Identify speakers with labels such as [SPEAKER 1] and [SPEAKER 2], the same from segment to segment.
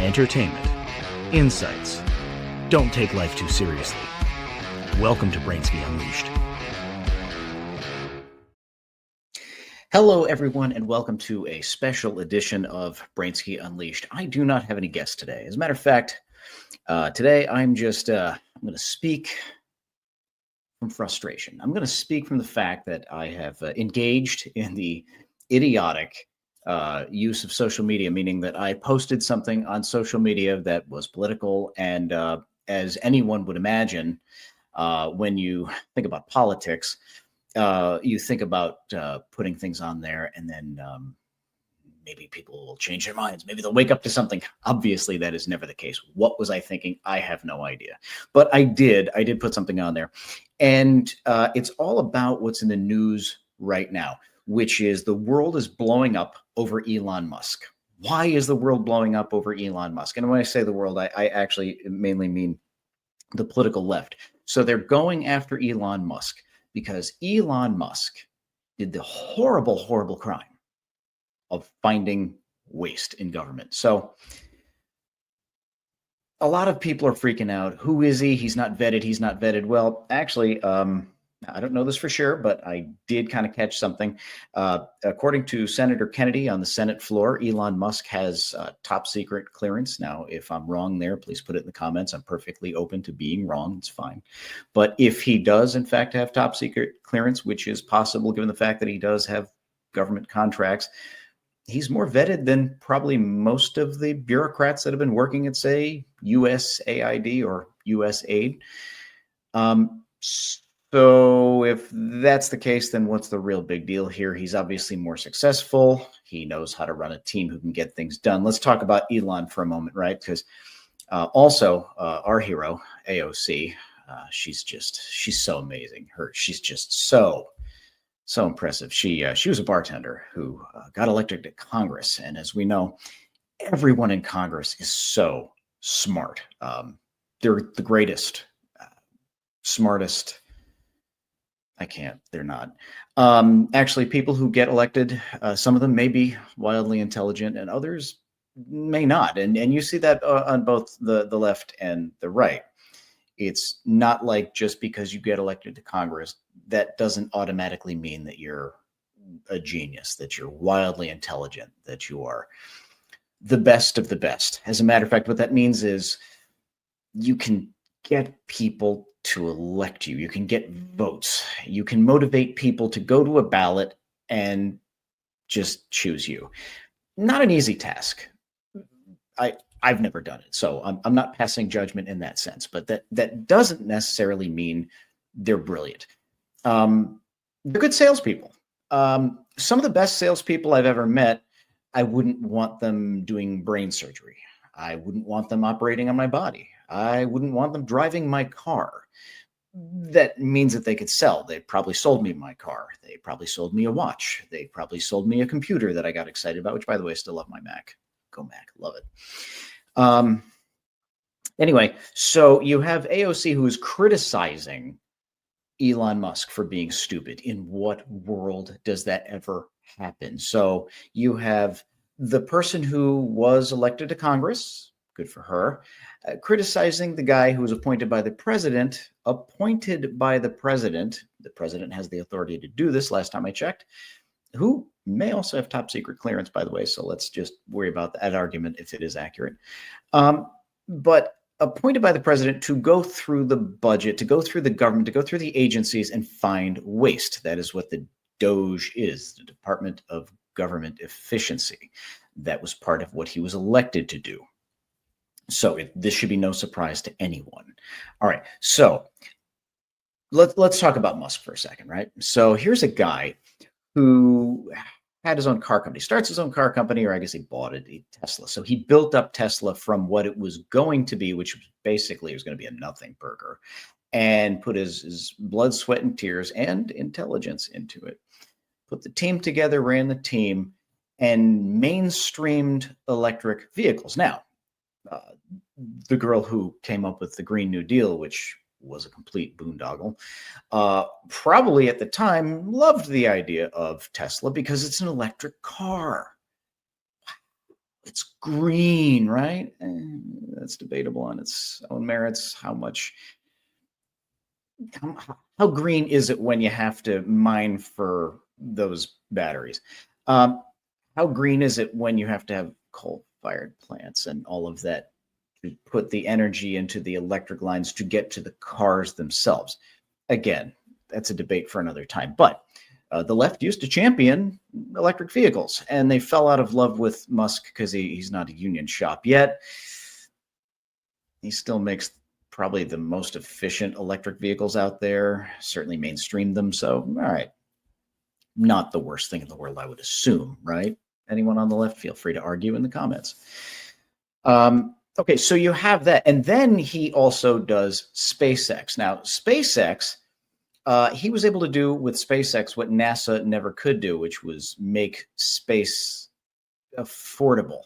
[SPEAKER 1] entertainment, insights. Don't take life too seriously. Welcome to Brainsky Unleashed. Hello, everyone, and welcome to a special edition of Brainsky Unleashed. I do not have any guests today. As a matter of fact, today I'm just I'm going to speak from frustration. I'm going to speak from the fact that I have engaged in the idiotic use of social media, meaning that I posted something on social media that was political, and as anyone would imagine, when you think about politics, you think about putting things on there, and then maybe people will change their minds. Maybe they'll wake up to something. Obviously, that is never the case. What was I thinking? I have no idea. But I did put something on there. And it's all about what's in the news right now, which is the world is blowing up over Elon Musk. Why is the world blowing up over Elon Musk? And when I say the world, I actually mainly mean the political left. So they're going after Elon Musk because Elon Musk did the horrible, horrible crime of finding waste in government. So a lot of people are freaking out. Who is he? He's not vetted. He's not vetted. Well, actually, I don't know this for sure, but I did kind of catch something. According to Senator Kennedy on the Senate floor, Elon Musk has top secret clearance. Now, if I'm wrong there, please put it in the comments. I'm perfectly open to being wrong. It's fine. But if he does, in fact, have top secret clearance, which is possible given the fact that he does have government contracts, he's more vetted than probably most of the bureaucrats that have been working at, say, USAID or USAID. So if that's the case, then what's the real big deal here? He's obviously more successful. He knows how to run a team who can get things done. Let's talk about Elon for a moment, right? Because also our hero, AOC, she's so amazing. She's just so impressive. She was a bartender who got elected to Congress. And as we know, everyone in Congress is so smart. They're the greatest, smartest. They're not. Actually, people who get elected, some of them may be wildly intelligent and others may not. And you see that on both the left and the right. It's not like just because you get elected to Congress, that doesn't automatically mean that you're a genius, that you're wildly intelligent, that you are the best of the best. As a matter of fact, what that means is you can get people to elect you. You can get votes. You can motivate people to go to a ballot and just choose you. Not an easy task. I've never done it, so I'm not passing judgment in that sense, but that doesn't necessarily mean they're brilliant. They're good salespeople. Some of the best salespeople I've ever met, I wouldn't want them doing brain surgery. I wouldn't want them operating on my body. I wouldn't want them driving my car. That means that they could sell. They probably sold me my car. They probably sold me a watch. They probably sold me a computer that I got excited about, which, by the way, I still love my Mac. Go Mac, love it. Anyway, so you have AOC who is criticizing Elon Musk for being stupid. In what world does that ever happen? So you have the person who was elected to Congress, good for her, criticizing the guy who was appointed by the president. The president has the authority to do this, last time I checked, who may also have top secret clearance, by the way. So let's just worry about that argument if it is accurate. But appointed by the president to go through the budget, to go through the government, to go through the agencies and find waste. That is what the DOGE is, the Department of Government Efficiency. That was part of what he was elected to do. So this should be no surprise to anyone. All right, so let's talk about Musk for a second, right? So here's a guy who had his own car company, starts his own car company, or I guess he bought it, Tesla. So he built up Tesla from what it was going to be, which was basically it was going to be a nothing burger, and put his blood, sweat, and tears and intelligence into it. Put the team together, ran the team, and mainstreamed electric vehicles. Now, the girl who came up with the Green New Deal, which was a complete boondoggle, probably at the time loved the idea of Tesla because it's an electric car. It's green, right? That's debatable on its own merits. How green is it when you have to mine for those batteries? Um, how green is it when you have to have coal-fired plants and all of that to put the energy into the electric lines to get to the cars themselves? Again, that's a debate for another time. But the left used to champion electric vehicles, and they fell out of love with Musk because he's not a union shop yet. He still makes probably the most efficient electric vehicles out there, certainly mainstream them. So, all right, not the worst thing in the world, I would assume, right? Anyone on the left, feel free to argue in the comments. Okay, so you have that. And then he also does SpaceX. Now, SpaceX, he was able to do with SpaceX what NASA never could do, which was make space affordable.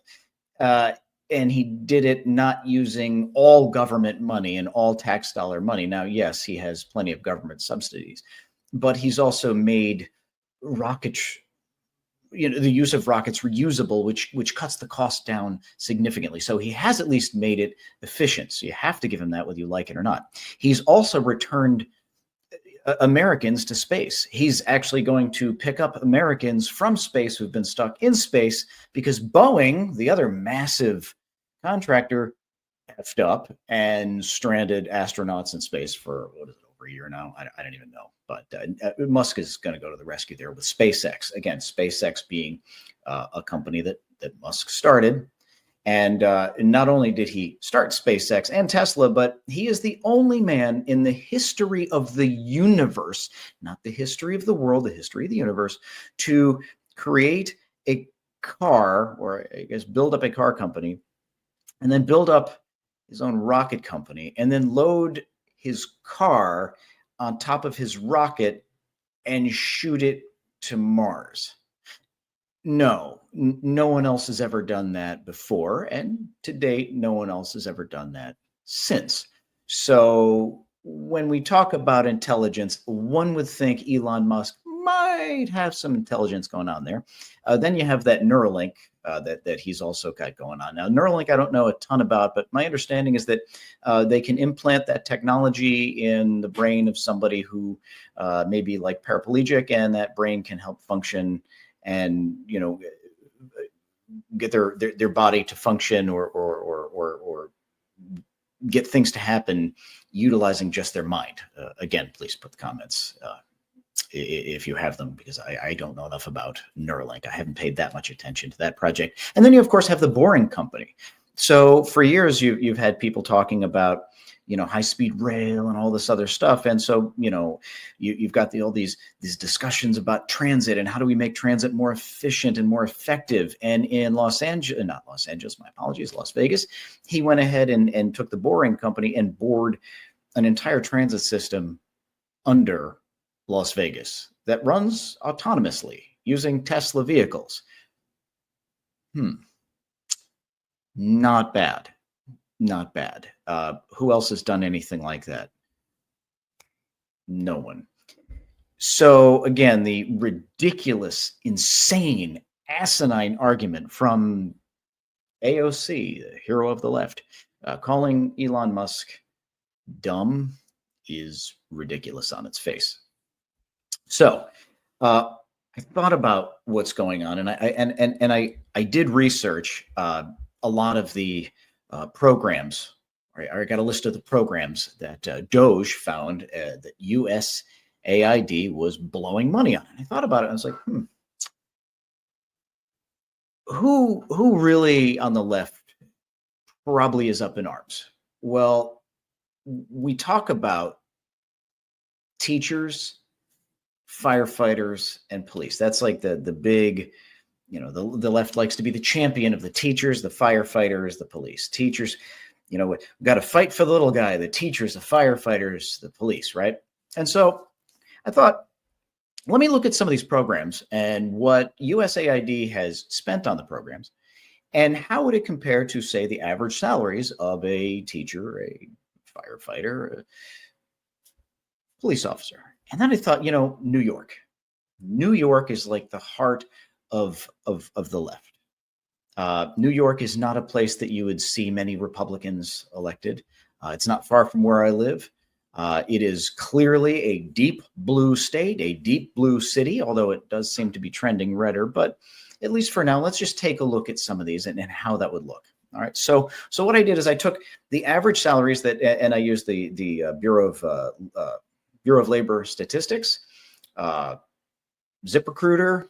[SPEAKER 1] And he did it not using all government money and all tax dollar money. Now, yes, he has plenty of government subsidies, but he's also made rockets, the use of rockets reusable, which cuts the cost down significantly. So he has at least made it efficient. So you have to give him that, whether you like it or not. He's also returned Americans to space. He's actually going to pick up Americans from space who've been stuck in space because Boeing, the other massive contractor, effed up and stranded astronauts in space for what is it, over a year now? I don't even know. But Musk is going to go to the rescue there with SpaceX. Again, SpaceX being a company that Musk started. And not only did he start SpaceX and Tesla, but he is the only man in the history of the universe, not the history of the world, the history of the universe, to create a car, or I guess build up a car company, and then build up his own rocket company, and then load his car on top of his rocket and shoot it to Mars. No one else has ever done that before. And to date, no one else has ever done that since. So when we talk about intelligence, one would think Elon Musk might have some intelligence going on there. Then you have that Neuralink that he's also got going on. Now, Neuralink, I don't know a ton about, but my understanding is that they can implant that technology in the brain of somebody who may be like paraplegic, and that brain can help function and get their body to function or get things to happen utilizing just their mind. Again, please put the comments if you have them, because I don't know enough about Neuralink. I haven't paid that much attention to that project. And then you, of course, have the Boring Company. So for years, you've had people talking about high-speed rail and all this other stuff. And so, you've got all these discussions about transit and how do we make transit more efficient and more effective. And in Las Vegas, he went ahead and took the Boring Company and bored an entire transit system under Las Vegas that runs autonomously using Tesla vehicles. Not bad. Not bad. Who else has done anything like that? No one. So again, the ridiculous, insane, asinine argument from AOC, the hero of the left, calling Elon Musk dumb is ridiculous on its face. So I thought about what's going on, and I did research a lot of the programs. I got a list of the programs that Doge found that USAID was blowing money on. And I thought about it, and I was like, who really on the left probably is up in arms? Well, we talk about teachers, firefighters, and police. That's like the big, the left likes to be the champion of the teachers, the firefighters, the police. Teachers, we've got to fight for the little guy, the teachers, the firefighters, the police, right? And so I thought, let me look at some of these programs and what USAID has spent on the programs, and how would it compare to, say, the average salaries of a teacher, a firefighter, a police officer. And then I thought, New York. New York is like the heart of the left. New York is not a place that you would see many Republicans elected. It's not far from where I live. It is clearly a deep blue state, a deep blue city, although it does seem to be trending redder. But at least for now, let's just take a look at some of these and how that would look. All right. So what I did is I took the average salaries that, and I used the Bureau of Labor Statistics, ZipRecruiter,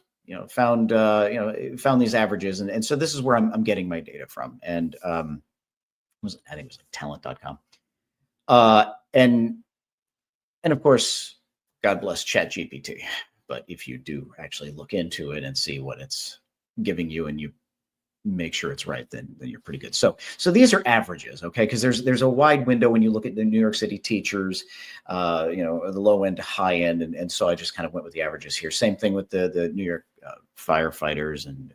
[SPEAKER 1] found these averages, and so this is where I'm getting my data from, and I think it was like talent.com, and of course, God bless ChatGPT. But if you do actually look into it and see what it's giving you, and you make sure it's right, then you're pretty good. So these are averages, okay? Because there's a wide window when you look at the New York City teachers, the low end to high end, and so I just kind of went with the averages here. Same thing with the New York firefighters and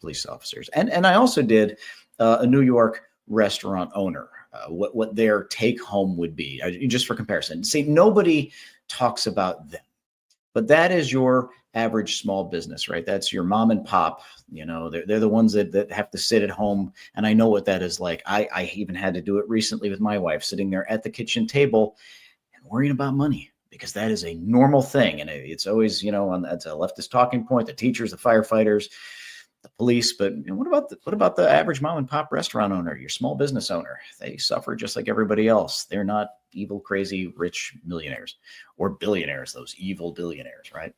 [SPEAKER 1] police officers, and I also did a New York restaurant owner, what their take home would be, just for comparison. See, nobody talks about them. But that is your average small business, right? That's your mom and pop. They're the ones that have to sit at home. And I know what that is like. I even had to do it recently with my wife, sitting there at the kitchen table and worrying about money, because that is a normal thing. And it's always, that's a leftist talking point, the teachers, the firefighters, the police. But what about the average mom and pop restaurant owner, your small business owner? They suffer just like everybody else. They're not evil, crazy, rich millionaires or billionaires, those evil billionaires, right?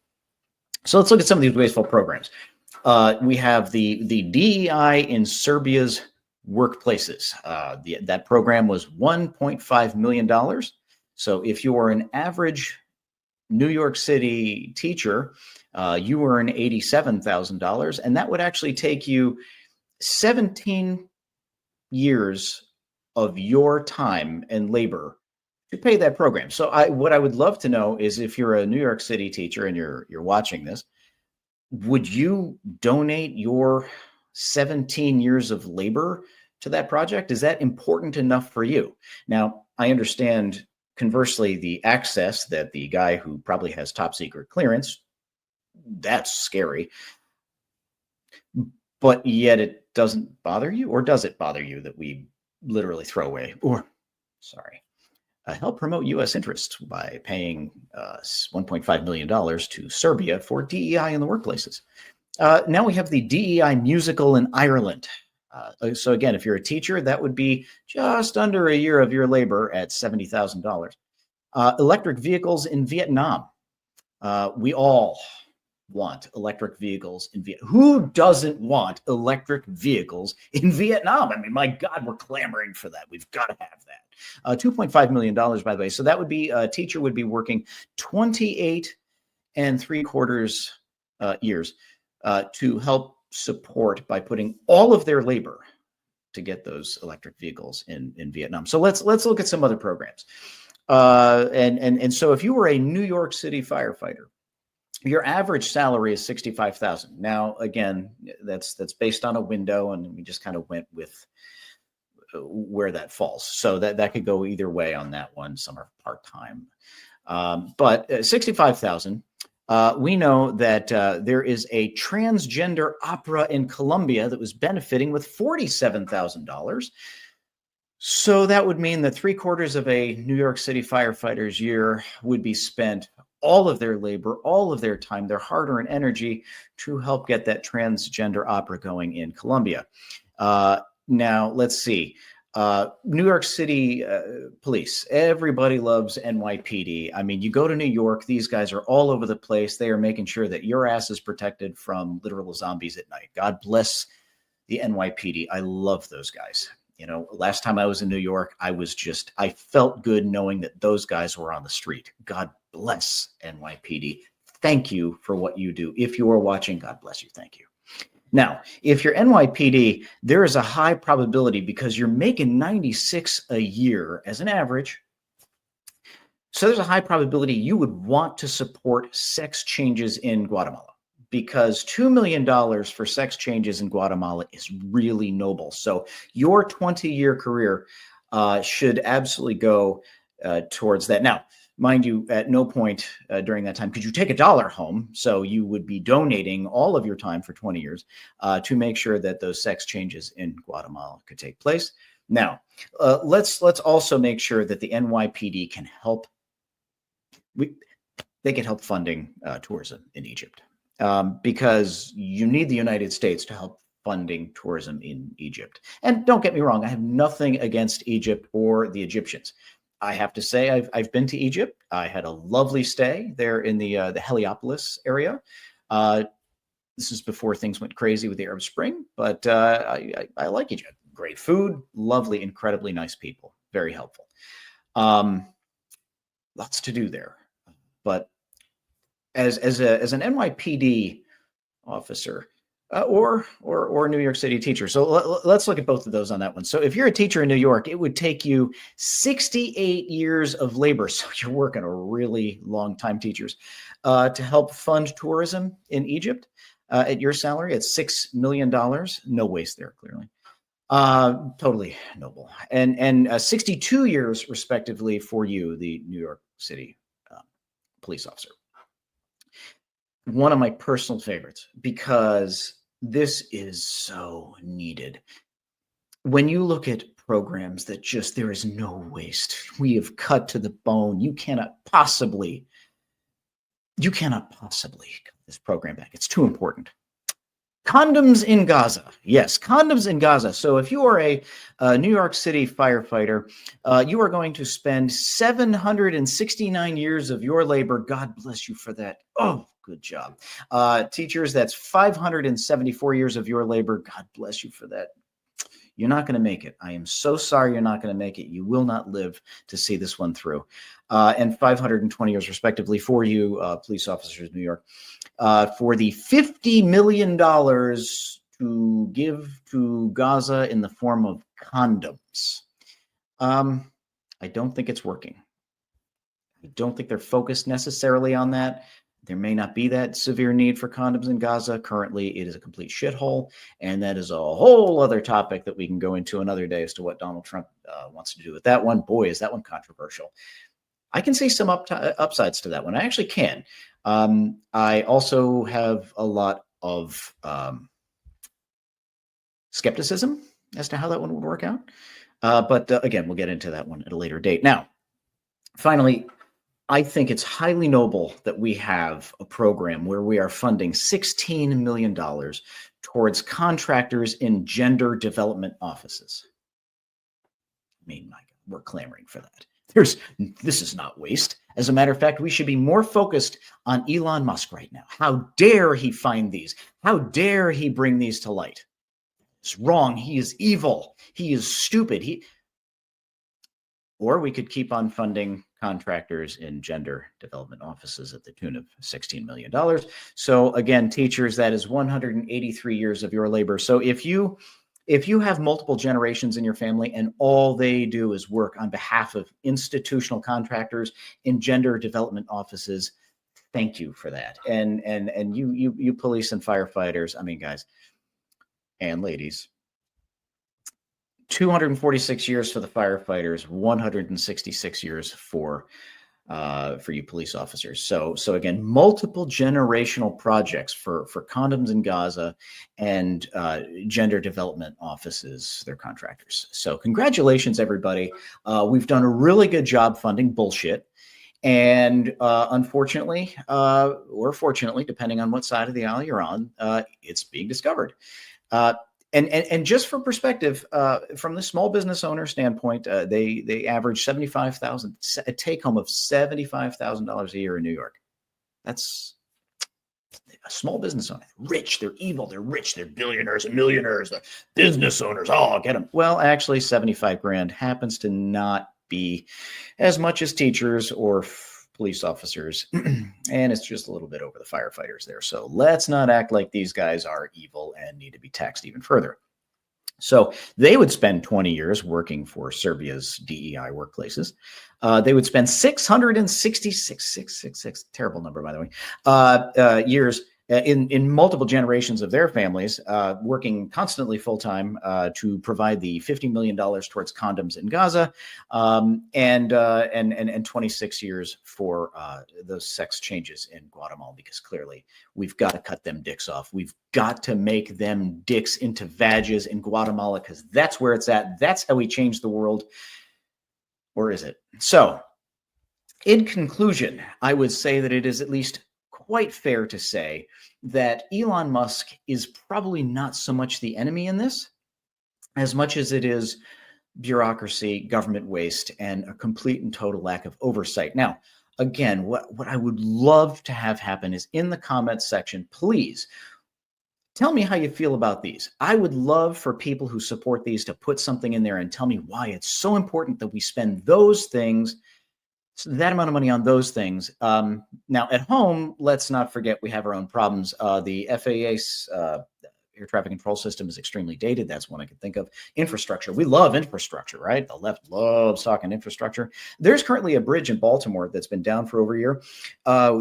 [SPEAKER 1] So let's look at some of these wasteful programs. We have the DEI in Serbia's workplaces. That program was $1.5 million. So if you are an average New York City teacher, you earn $87,000, and that would actually take you 17 years of your time and labor to pay that program. So what I would love to know is, if you're a New York City teacher and you're watching this, would you donate your 17 years of labor to that project? Is that important enough for you? Now, I understand, conversely, the access that the guy who probably has top secret clearance, that's scary. But yet it doesn't bother you, or does it bother you that we literally throw away, help promote U.S. interests by paying $1.5 million to Serbia for DEI in the workplaces? Now we have the DEI musical in Ireland. So again, if you're a teacher, that would be just under a year of your labor at $70,000. Electric vehicles in Vietnam. We all want electric vehicles in Vietnam. Who doesn't want electric vehicles in Vietnam? I mean, my God, we're clamoring for that. We've got to have that. $2.5 million, by the way. So that would be, a teacher would be working 28 3/4 years to help support, by putting all of their labor to get those electric vehicles in Vietnam. So let's look at some other programs. And so if you were a New York City firefighter, your average salary is $65,000. Now, again, that's based on a window, and we just kind of went with where that falls. So that could go either way on that one. Some are part-time, but $65,000. We know that there is a transgender opera in Colombia that was benefiting with $47,000. So that would mean that 3/4 of a New York City firefighter's year would be spent, all of their labor, all of their time, their hard-earned energy, to help get that transgender opera going in Colombia. Now, let's see. New York City police. Everybody loves NYPD. I mean, you go to New York, these guys are all over the place. They are making sure that your ass is protected from literal zombies at night. God bless the NYPD. I love those guys. Last time I was in New York, I felt good knowing that those guys were on the street. God bless NYPD. Thank you for what you do. If you are watching, God bless you. Thank you. Now, if you're NYPD, there is a high probability, because you're making 96 a year as an average. So there's a high probability you would want to support sex changes in Guatemala, because $2 million for sex changes in Guatemala is really noble. So your 20-year career should absolutely go towards that. Now, Mind you, at no point during that time could you take $1 home. So you would be donating all of your time for 20 years to make sure that those sex changes in Guatemala could take place. Now, let's also make sure that the NYPD can help. They can help funding tourism in Egypt because you need the United States to help funding tourism in Egypt. And don't get me wrong, I have nothing against Egypt or the Egyptians. I have to say, I've been to Egypt. I had a lovely stay there in the Heliopolis area. This is before things went crazy with the Arab Spring, but I like Egypt. Great food, lovely, incredibly nice people, very helpful. Lots to do there, but as an NYPD officer or New York City teacher. So let's look at both of those on that one. So if you're a teacher in New York, it would take you 68 years of labor. So you're working a really long time, teachers, to help fund tourism in Egypt at your salary at $6 million. No waste there, clearly. Totally noble. And 62 years, respectively, for you, the New York City police officer. One of my personal favorites, because this is so needed. When you look at programs that just, there is no waste. We have cut to the bone. You cannot possibly cut this program back. It's too important. Condoms in Gaza. Yes, condoms in Gaza. So if you are a New York City firefighter, you are going to spend 769 years of your labor. God bless you for that. Oh, good job. Teachers, that's 574 years of your labor. God bless you for that. You're not going to make it. I am so sorry you're not going to make it. You will not live to see this one through. And 520 years, respectively, for you, police officers in New York, for the $50 million to give to Gaza in the form of condoms. I don't think it's working. I don't think they're focused necessarily on that. There may not be that severe need for condoms in Gaza. Currently, it is a complete shithole, and that is a whole other topic that we can go into another day as to what Donald Trump wants to do with that one. Boy, is that one controversial. I can see some upsides to that one. I actually can. I also have a lot of skepticism as to how that one would work out. But again, we'll get into that one at a later date. Now, finally, I think it's highly noble that we have a program where we are funding $16 million towards contractors in gender development offices. I mean, my God, we're clamoring for that. This is not waste. As a matter of fact, we should be more focused on Elon Musk right now. How dare he find these? How dare he bring these to light? It's wrong. He is evil. He is stupid. Or we could keep on funding contractors in gender development offices at the tune of $16 million. So again, teachers, that is 183 years of your labor. So if you have multiple generations in your family and all they do is work on behalf of institutional contractors in gender development offices, thank you for that. And you police and firefighters, I mean, guys and ladies, 246 years for the firefighters, 166 years for you police officers. So again, multiple generational projects for condoms in Gaza and gender development offices, their contractors. So congratulations, everybody. We've done a really good job funding bullshit. And unfortunately, or fortunately, depending on what side of the aisle you're on, it's being discovered. And just for perspective, from the small business owner standpoint, they average $75,000, a take home of $75,000 a year in New York. That's a small business owner. Rich, they're evil, they're rich, they're billionaires and millionaires, they're business owners. Oh, I'll get them. Well, actually, 75 grand happens to not be as much as teachers or police officers, and it's just a little bit over the firefighters there. So let's not act like these guys are evil and need to be taxed even further. So they would spend 20 years working for Serbia's DEI workplaces. They would spend 666, terrible number, by the way, years in multiple generations of their families, working constantly full time to provide the $50 million towards condoms in Gaza, and 26 years for those sex changes in Guatemala, because clearly we've got to cut them dicks off. We've got to make them dicks into vages in Guatemala, because that's where it's at. That's how we change the world. Or is it? So, in conclusion, I would say that it is at least quite fair to say that Elon Musk is probably not so much the enemy in this, as much as it is bureaucracy, government waste, and a complete and total lack of oversight. Now, again, what I would love to have happen is in the comments section, please tell me how you feel about these. I would love for people who support these to put something in there and tell me why it's so important that we spend those things, that amount of money on those things. Now, at home, let's not forget we have our own problems. The FAA's air traffic control system is extremely dated. That's one I can think of. Infrastructure. We love infrastructure, right? The left loves talking infrastructure. There's currently a bridge in Baltimore that's been down for over a year.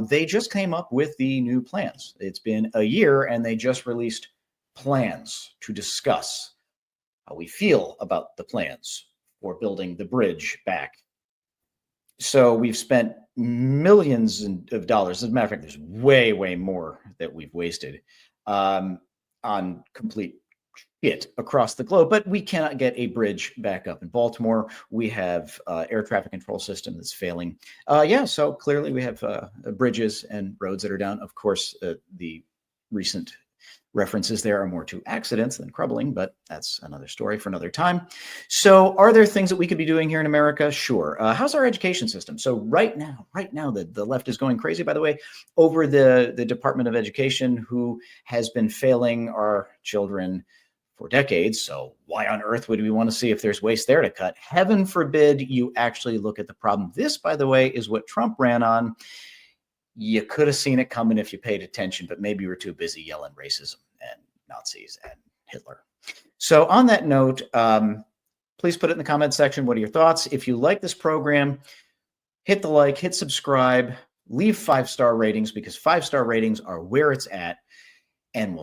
[SPEAKER 1] They just came up with the new plans. It's been a year, and they just released plans to discuss how we feel about the plans for building the bridge back. So we've spent millions of dollars. As a matter of fact, there's way, way more that we've wasted on complete shit across the globe, but we cannot get a bridge back up in Baltimore. We have air traffic control system that's failing. So clearly we have bridges and roads that are down. Of course, the recent references there are more to accidents than crumbling, but that's another story for another time. So are there things that we could be doing here in America? Sure. How's our education system? So right now, the left is going crazy, by the way, over the Department of Education, who has been failing our children for decades. So why on earth would we want to see if there's waste there to cut? Heaven forbid you actually look at the problem. This, by the way, is what Trump ran on. You could have seen it coming if you paid attention, but maybe you were too busy yelling racism and Nazis and Hitler. So on that note, please put it in the comment section. What are your thoughts? If you like this program, hit the like, hit subscribe, leave 5-star ratings, because 5-star ratings are where it's at. And we'll